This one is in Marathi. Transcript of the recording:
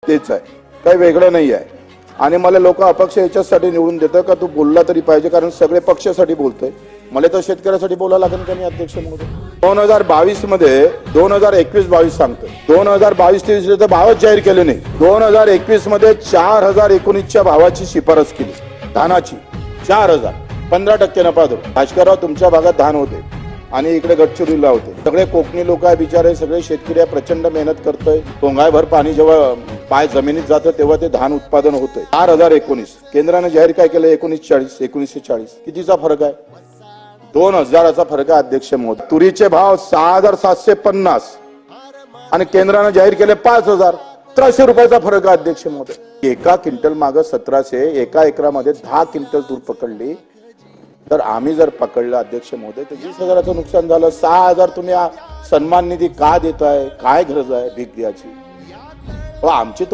तेच आहे, काही वेगळं नाही आहे. आणि मला लोक अपक्ष याच्यासाठी निवडून देतं का तू बोलला तरी पाहिजे, कारण सगळे पक्षासाठी बोलतोय. मला तर शेतकऱ्यासाठी बोलायला लागेल का मी अध्यक्ष महोदय. 2022 मध्ये 2021-22 सांगतोय, 2022-23 तर भावच जाहीर केले नाही. 2021 मध्ये 4019च्या भावाची शिफारस केली धानाची. 4000, 15% नफा दर. भास्करराव तुमच्या भागात धान होते आणि इकडे गडचिरोलीला होते. सगळे कोकणी लोक आहे बिचारे, सगळे शेतकरी प्रचंड मेहनत करतोय. टोंगायभर पाणी जेव्हा पाय जमिनीत जातं तेव्हा ते धान उत्पादन होतंय. 4019 केंद्राने जाहीर काय केलं, 1940, 1940 कितीचा फरक आहे? 2000चा फरक आहे अध्यक्ष महोदय. तुरीचे भाव 6750 आणि केंद्राने जाहीर केले 5000. 1700 रुपयाचा फरक आहे अध्यक्ष महोदय. एका क्विंटल मागे 1700, एका एकरामध्ये 10 क्विंटल तूर पकडली तर आम्ही जर पकडलं अध्यक्ष महोदय तर 20,000चं नुकसान झालं. 6000 तुम्ही सन्मान निधी का देताय? काय गरज आहे भीक द्यायची? आमची